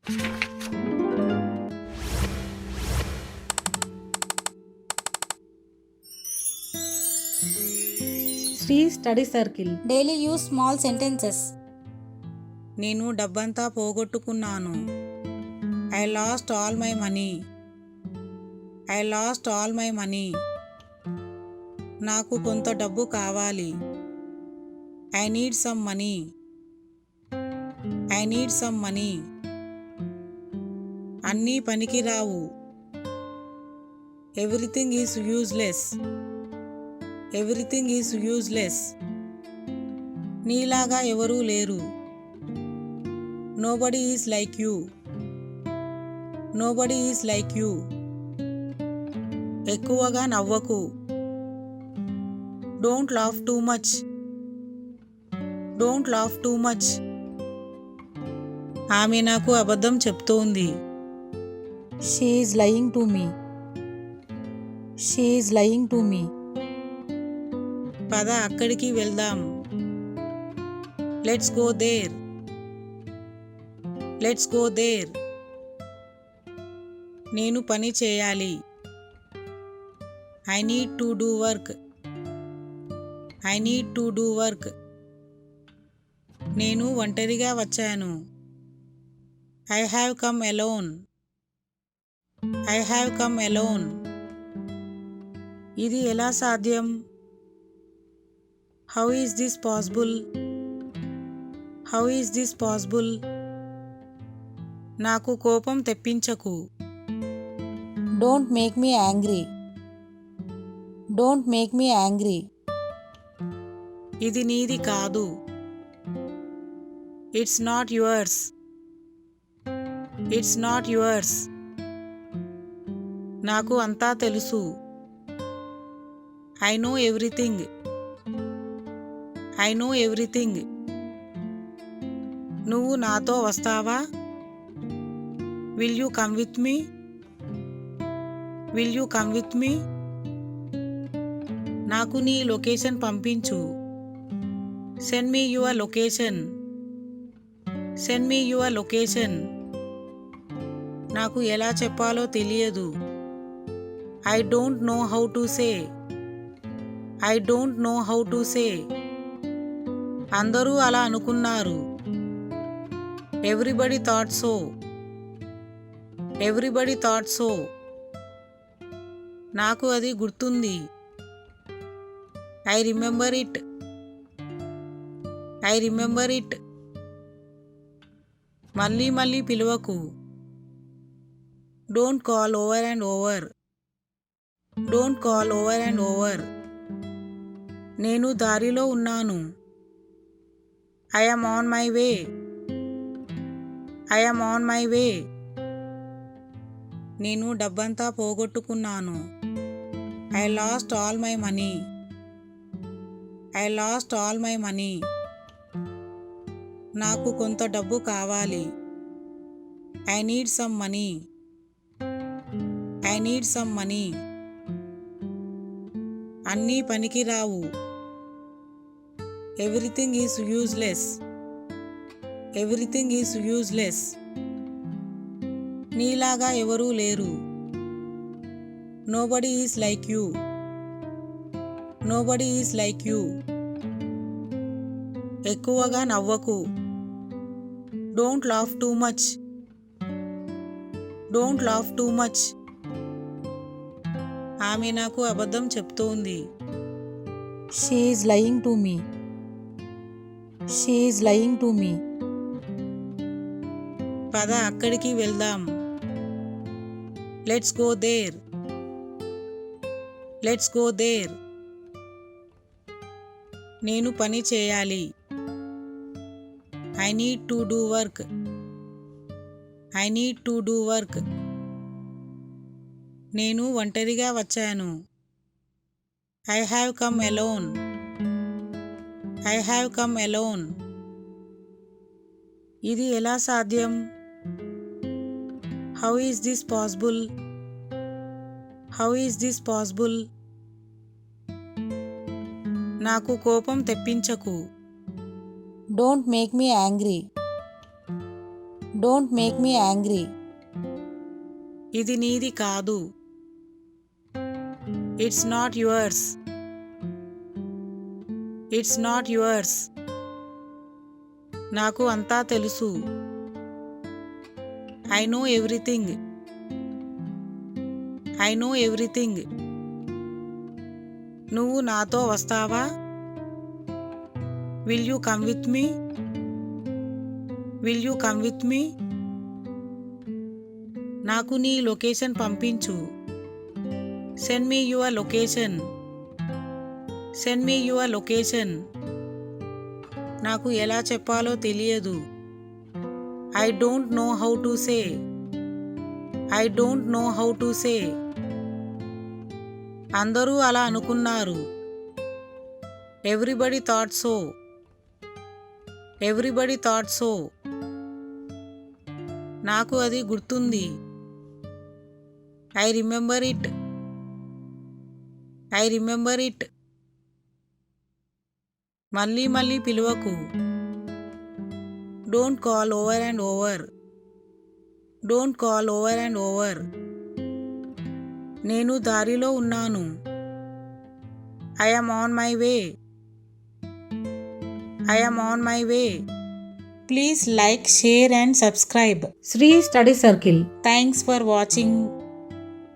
Shri study circle. Daily use small sentences. నేను డబ్బంతా పోగొట్టుకున్నాను. I lost all my money. I lost all my money. నాకు కొంత డబ్బు కావాలి. I need some money. I need some money. అన్నీ పనికిరావు. Everything is useless. Everything is useless. నీలాగా ఎవరూ లేరు. Nobody is like you. Nobody is like you. ఎక్కువగా నవ్వకు. Don't laugh too much. Don't laugh too much. ఆమె నాకు అబద్ధం చెప్తోంది. She is lying to me. She is lying to me. పద అక్కడికి వెళ్దాం. Let's go there. Let's go there. నేను పని చేయాలి. I need to do work. I need to do work. నేను ఒంటరిగా వచ్చాను. I have come alone. I have come alone. ఇది ఎలా సాధ్యం? How is this possible? How is this possible? నాకు కోపం తెప్పించకు. Don't make me angry. Don't make me angry. ఇది నీది కాదు. It's not yours. It's not yours. నాకు అంతా తెలుసు. I know everything. I know everything. నువ్వు నాతో వస్తావా? Will you come with me? Will you come with me? నాకు నీ లొకేషన్ పంపించు. Send me your location. Send me your location. నాకు ఎలా చెప్పాలో తెలియదు. I don't know how to say. I don't know how to say. అందరూ అలా అనుకున్నారు. Everybody thought so. Everybody thought so. నాకు అది గుర్తుంది. I remember it. I remember it. మళ్ళీ మళ్ళీ పిలవకు. Don't call over and over. Don't call over and over. నేను దారిలో ఉన్నాను. I am on my way. I am on my way. నేను డబ్బంతా పోగొట్టుకున్నాను. I lost all my money. I lost all my money. నాకు కొంత డబ్బు కావాలి. I need some money. I need some money. అన్నీ పనికిరావు. Everything is useless. Everything is useless. నీలాగా ఎవరూ లేరు. Nobody is like you. Nobody is like you. ఎక్కువగా నవ్వకు. Don't laugh too much. Don't laugh too much. ఆమె నాకు అబద్ధం చెప్తోంది. She is lying to me. She is lying to me. పద అక్కడికి వెళ్దాం. Let's go there. Let's go there. నేను పని చేయాలి. I need to do work. I need to do work. నేను ఒంటరిగా వచ్చాను. I have come alone. I have come alone. ఇది ఎలా సాధ్యం? How is this possible? How is this possible? నాకు కోపం తెప్పించకు. Don't make me angry. Don't make me angry. ఇది నీది కాదు. It's not yours. It's not yours. నాకు అంతా తెలుసు. I know everything. I know everything. నువ్వు నాతో వస్తావా? Will you come with me? Will you come with me? నాకు నీ లొకేషన్ పంపించు. Send me your location. Send me your location. నాకు ఎలా చెప్పాలో తెలియదు. I don't know how to say. I don't know how to say. అందరూ అలా అనుకున్నారు. Everybody thought so. Everybody thought so. నాకు అది గుర్తుంది. I remember it. I remember it. మళ్ళీ మళ్ళీ పిలువకు. Don't call over and over. Don't call over and over. నేను దారిలో ఉన్నాను. I am on my way. I am on my way. Please like, share and subscribe. Sri Study Circle. Thanks for watching.